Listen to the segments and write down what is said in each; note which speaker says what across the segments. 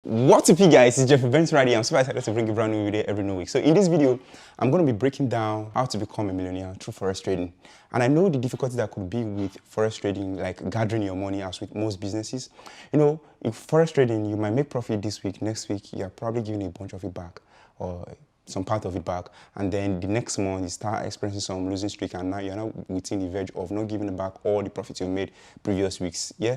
Speaker 1: What's up, you guys? It's Jeff Benson right here. I'm super excited to bring you a brand new video every new week. So in this video, I'm going to be breaking down how to become a millionaire through Forex trading. And I know the difficulty that could be with Forex trading, like gathering your money as with most businesses. You know, in Forex trading, you might make profit this week. Next week, you're probably giving a bunch of it back or some part of it back. And then the next month, you start experiencing some losing streak. And now you're not within the verge of not giving back all the profits you made previous weeks. Yeah.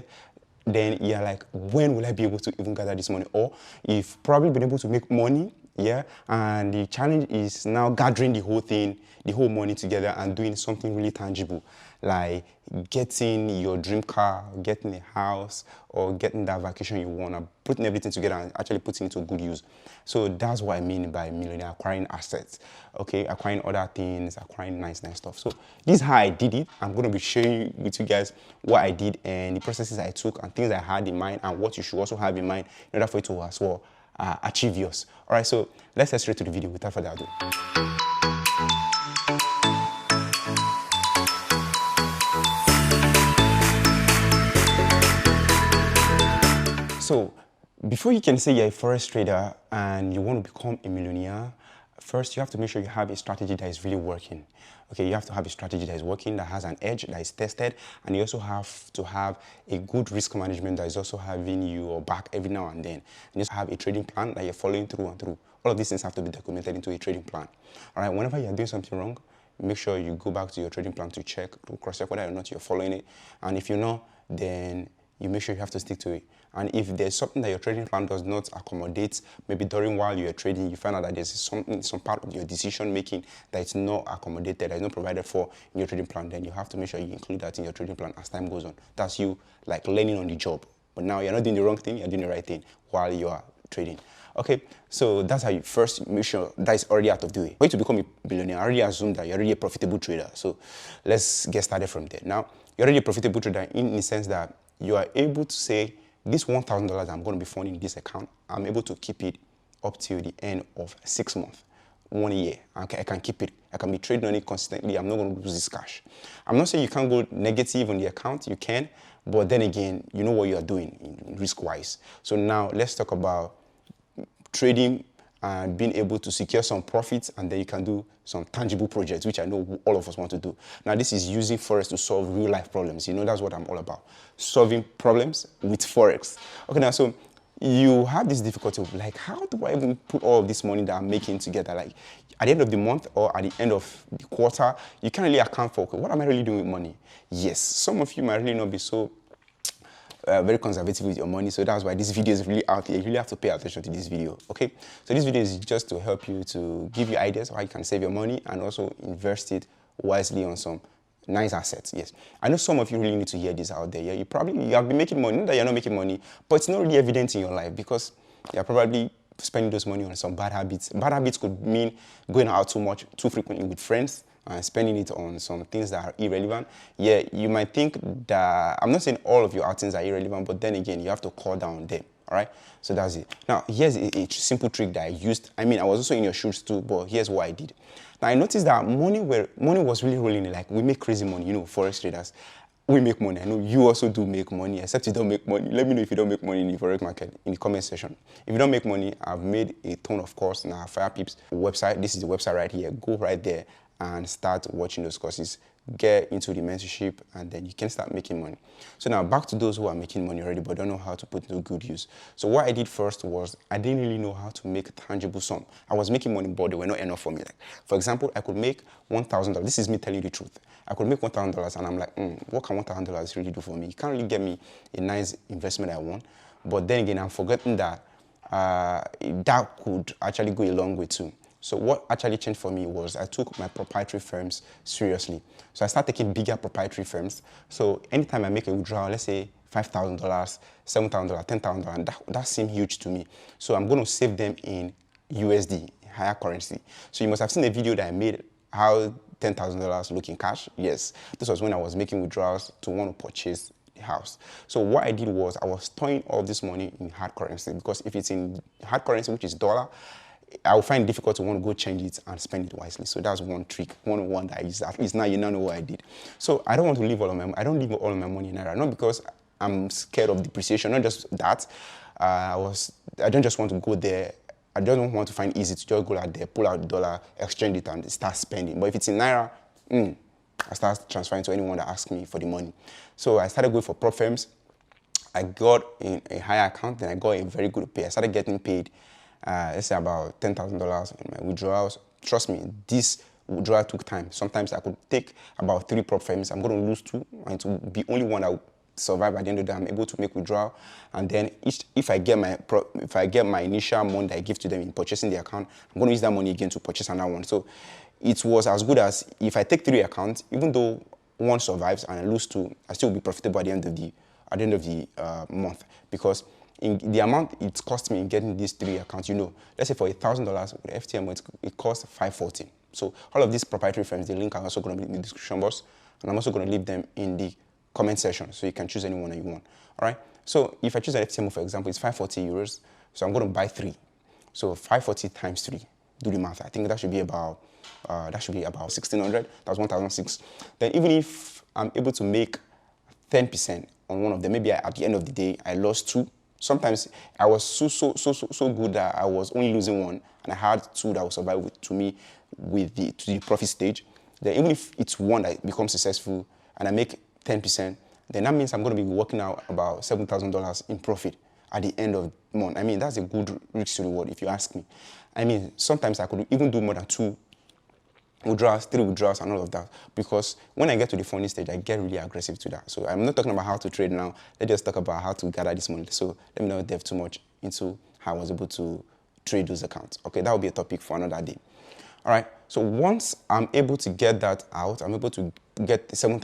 Speaker 1: Then you're like, when will I be able to even gather this money? Or you've probably been able to make money, yeah, and the challenge is now gathering the whole thing, the whole money together and doing something really tangible, like getting your dream car, getting a house, or getting that vacation you want, and putting everything together and actually putting it to good use. So that's what I mean by millionaire: acquiring assets, okay, acquiring other things, acquiring nice stuff. So this is how I did it. I'm going to be sharing with you guys what I did and the processes I took and things I had in mind and what you should also have in mind in order for you to as well achieve yours. All right, so let's get straight to the video without further ado. So before you can say you're a Forex trader and you want to become a millionaire, first you have to make sure you have a strategy that is really working. Okay, you have to have a strategy that is working, that has an edge, that is tested, and you also have to have a good risk management that is also having your back every now and then. And you just have a trading plan that you're following through and through. All of these things have to be documented into a trading plan. All right, whenever you're doing something wrong, make sure you go back to your trading plan to check, to cross-check whether or not you're following it. And if you're not, then you make sure you have to stick to it. And if there's something that your trading plan does not accommodate, maybe during while you're trading, you find out that there's some part of your decision making that is not accommodated, that is not provided for in your trading plan, then you have to make sure you include that in your trading plan as time goes on. That's you like learning on the job. But now you're not doing the wrong thing, you're doing the right thing while you are trading. Okay, so that's how you first make sure that is already out of the way. For you to become a billionaire, I already assume that you're already a profitable trader. So let's get started from there. Now, you're already a profitable trader in the sense that you are able to say, this $1,000 I'm going to be funding in this account, I'm able to keep it up till the end of 6 months, 1 year. Okay, I can keep it. I can be trading on it consistently. I'm not going to lose this cash. I'm not saying you can't go negative on the account. You can, but then again, you know what you are doing risk-wise. So now let's talk about trading and being able to secure some profits, and then you can do some tangible projects, which I know all of us want to do. Now, this is using Forex to solve real-life problems. You know, that's what I'm all about, solving problems with Forex. Okay, now, so you have this difficulty of, like, how do I even put all of this money that I'm making together? Like, at the end of the month or at the end of the quarter, you can't really account for, okay, what am I really doing with money? Yes, some of you might really not be so very conservative with your money, so that's why this video is really out here. You really have to pay attention to this video, okay? So this video is just to help you, to give you ideas how you can save your money and also invest it wisely on some nice assets. Yes, I know some of you really need to hear this out there. Yeah, you have been making money, not that you're not making money, but it's not really evident in your life because you're probably spending those money on some bad habits. Bad habits could mean going out too much, too frequently with friends, and spending it on some things that are irrelevant. Yeah, you might think that, I'm not saying all of your outings are irrelevant, but then again, you have to cut down them, all right? So that's it. Now, here's a simple trick that I used. I mean, I was also in your shoes too, but here's what I did. Now, I noticed that money was really rolling in. Like, we make crazy money, you know, Forex traders. We make money. I know you also do make money, except you don't make money. Let me know if you don't make money in the Forex market in the comment section. If you don't make money, I've made a ton of courses in our Fire Peeps website. This is the website right here. Go right there and start watching those courses, get into the mentorship, and then you can start making money. So now back to those who are making money already but don't know how to put it to good use. So what I did first was I didn't really know how to make a tangible sum. I was making money, but they were not enough for me. Like, for example, I could make $1,000. This is me telling you the truth. I could make $1,000 and I'm like, what can $1,000 really do for me? It can't really get me a nice investment I want. But then again, I'm forgetting that that could actually go a long way too. So what actually changed for me was I took my proprietary firms seriously. So I started taking bigger proprietary firms. So anytime I make a withdrawal, let's say $5,000, $7,000, $10,000, that seemed huge to me. So I'm going to save them in USD, higher currency. So you must have seen a video that I made, how $10,000 look in cash. Yes, this was when I was making withdrawals to want to purchase the house. So what I did was I was storing all this money in hard currency, because if it's in hard currency, which is dollar, I will find it difficult to want to go change it and spend it wisely. So that's one trick, one that I use. At least now you know what I did. So I don't want to leave all of my money. I don't leave all of my money in Naira, not because I'm scared of depreciation, not just that. I don't just want to go there. I don't want to find easy to just go out there, pull out the dollar, exchange it, and start spending. But if it's in Naira, I start transferring to anyone that asks me for the money. So I started going for prop firms. I got in a higher account, and I got a very good pay. I started getting paid, let's say about $10,000 in my withdrawals. Trust me, this withdrawal took time. Sometimes I could take about 3 prop firms. I'm going to lose 2, and to be only one that will survive at the end of the day. I'm able to make withdrawal, and then if I get my initial money that I give to them in purchasing the account, I'm going to use that money again to purchase another one. So it was as good as if I take 3 accounts, even though one survives and I lose 2, I still will be profitable at the end of the month, because in the amount it cost me in getting these 3 accounts, let's say for $1,000 with FTM, it costs $540. So all of these proprietary firms, the link are also going to be in the description box, and I'm also going to leave them in the comment section, so you can choose anyone that you want. All right. So if I choose an FTM, for example, it's 540 euros. So I'm going to buy 3. So 540 times 3. Do the math. I think that should be about 1,600. That's 1,006. Then even if I'm able to make 10% on one of them, maybe at the end of the day I lost 2. Sometimes I was so good that I was only losing 1, and I had 2 that will survive to the profit stage. Then even if it's 1 that becomes successful and I make 10%, then that means I'm going to be working out about $7,000 in profit at the end of the month. I mean, that's a good risk to reward, if you ask me. I mean, sometimes I could even do more than 2 withdrawals, 3 withdrawals, and all of that, because when I get to the funding stage, I get really aggressive to that. So I'm not talking about how to trade now. Let's just talk about how to gather this money. So let me not delve too much into how I was able to trade those accounts. Okay, that will be a topic for another day. All right, so once I'm able to get that out, I'm able to get $7,000,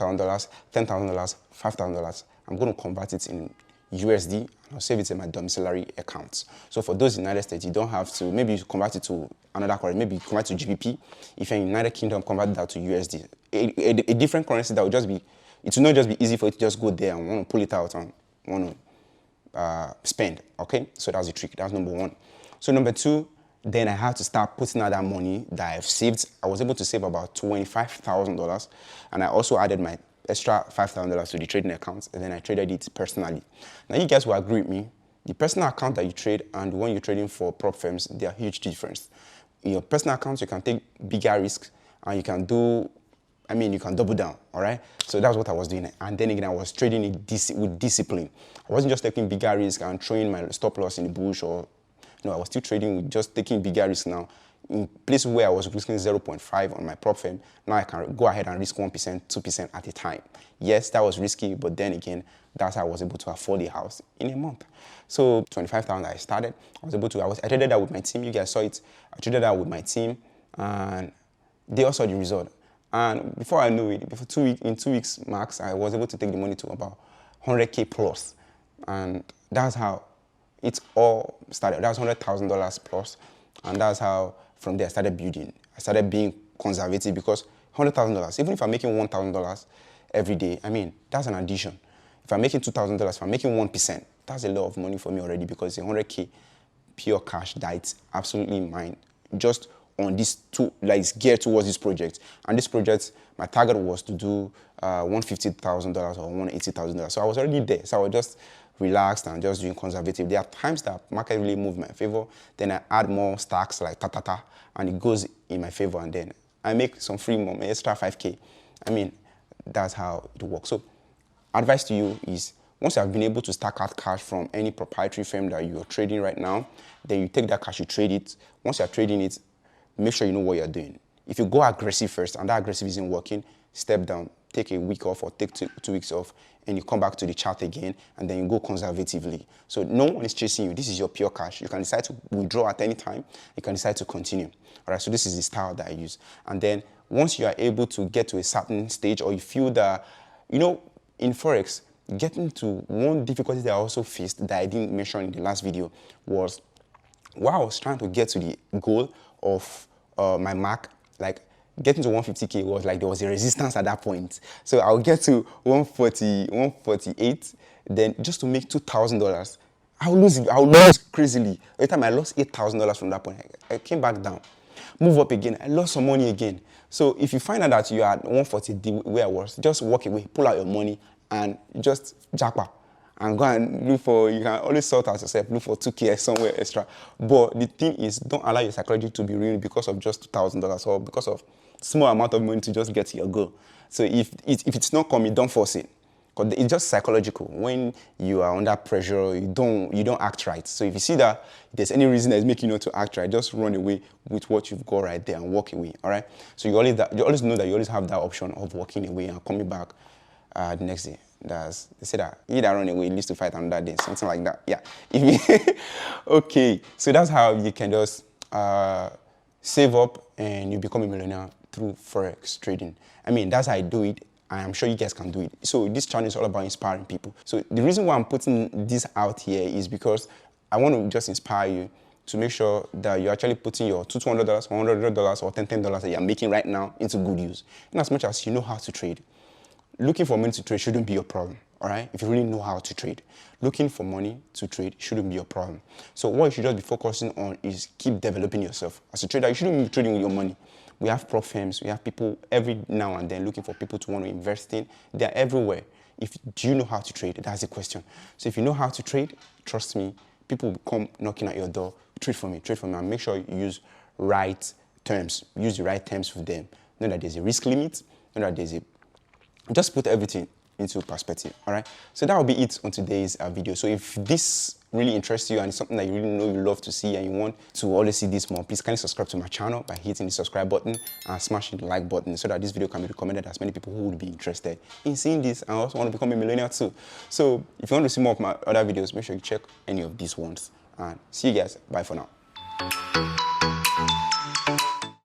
Speaker 1: $10,000, $5,000, I'm going to convert it in USD, and I'll save it in my domiciliary accounts. So for those in the United States, you don't have to, maybe you convert it to another currency, maybe you convert to GBP. If you're in the United Kingdom, convert that to USD. A different currency that will just be, it will not just be easy for you to just go there and want to pull it out and want to spend, okay? So that's the trick, that's number 1. So number 2, then I had to start putting out that money that I've saved. I was able to save about $25,000, and I also added my extra $5,000 to the trading account, and then I traded it personally. Now, you guys will agree with me. The personal account that you trade and the one you're trading for prop firms, they are huge difference. In your personal accounts, you can take bigger risks, and you can double down, all right? So that's what I was doing. And then again, I was trading it with discipline. I wasn't just taking bigger risks and throwing my stop loss in the bush, or no, I was still trading with just taking bigger risks now. In places where I was risking 0.5 on my prop firm, now I can go ahead and risk 1%, 2% at a time. Yes, that was risky, but then again, that's how I was able to afford a house in a month. So 25,000 I started. I traded that with my team. You guys saw it. I traded that with my team, and they also saw the result. And before I knew it, in 2 weeks max, I was able to take the money to about 100K plus, and that's how it all started. That's $100,000 plus, and that's how from there I started building. I started being conservative, because $100,000, even if I'm making $1,000 every day, I mean, that's an addition. If I'm making $2,000, if I'm making 1%, that's a lot of money for me already, because it's 100K pure cash that it's absolutely mine. Just on this it's geared towards this project. And this project, my target was to do $150,000 or $180,000. So I was already there. So I was just relaxed and just doing conservative. There are times that market really moved in my favor. Then I add more stacks like and it goes in my favor. And then I make some free money, extra 5K. I mean, that's how it works. So advice to you is, once you have been able to stack out cash from any proprietary firm that you're trading right now, then you take that cash, you trade it. Once you're trading it, make sure you know what you're doing. If you go aggressive first and that aggressive isn't working, step down, take a week off or take 2 weeks off, and you come back to the chart again, and then you go conservatively. So no one is chasing you. This is your pure cash. You can decide to withdraw at any time. You can decide to continue. All right, so this is the style that I use. And then once you are able to get to a certain stage, or you feel that, in Forex, getting to one difficulty that I also faced that I didn't mention in the last video was, while I was trying to get to the goal of my mark, like getting to 150K was like there was a resistance at that point. So I'll get to 140, 148, then just to make $2,000, I'll lose crazily. Every time I lost $8,000 from that point, I came back down. Move up again, I lost some money again. So if you find out that you are at 140 where I was, just walk away, pull out your money, and just jackpot. and go and look for, you can always sort out yourself, look for 2K somewhere extra. But the thing is, don't allow your psychology to be ruined because of just $2,000 or because of small amount of money to just get to your goal. So if it's not coming, don't force it. Because it's just psychological. When you are under pressure, you don't act right. So if you see that there's any reason that's making you not to act right, just run away with what you've got right there and walk away. All right. So you always know that you always have that option of walking away and coming back the next day. They say that you that run away, it leads to fight another day, something like that. Yeah. Okay. So that's how you can just save up and you become a millionaire through Forex trading. I mean, that's how I do it. I'm sure you guys can do it. So this channel is all about inspiring people. So the reason why I'm putting this out here is because I want to just inspire you to make sure that you're actually putting your $200, $100, or $10 that you're making right now into good use. In as much as you know how to trade. Looking for money to trade shouldn't be your problem, all right? If you really know how to trade. Looking for money to trade shouldn't be your problem. So what you should just be focusing on is keep developing yourself. As a trader, you shouldn't be trading with your money. We have prop firms, we have people every now and then looking for people to want to invest in. They're everywhere. Do you know how to trade? That's the question. So if you know how to trade, trust me, people will come knocking at your door. Trade for me, and make sure you use right terms. Use the right terms with them. Know that there's a risk limit, know that there's a... Just put everything into perspective, all right? So that will be it on today's video. So if this really interests you and it's something that you really know you love to see and you want to always see this more, please kindly subscribe to my channel by hitting the subscribe button and smashing the like button so that this video can be recommended to as many people who would be interested in seeing this and also want to become a millionaire too. So if you want to see more of my other videos, make sure you check any of these ones. And see you guys. Bye for now.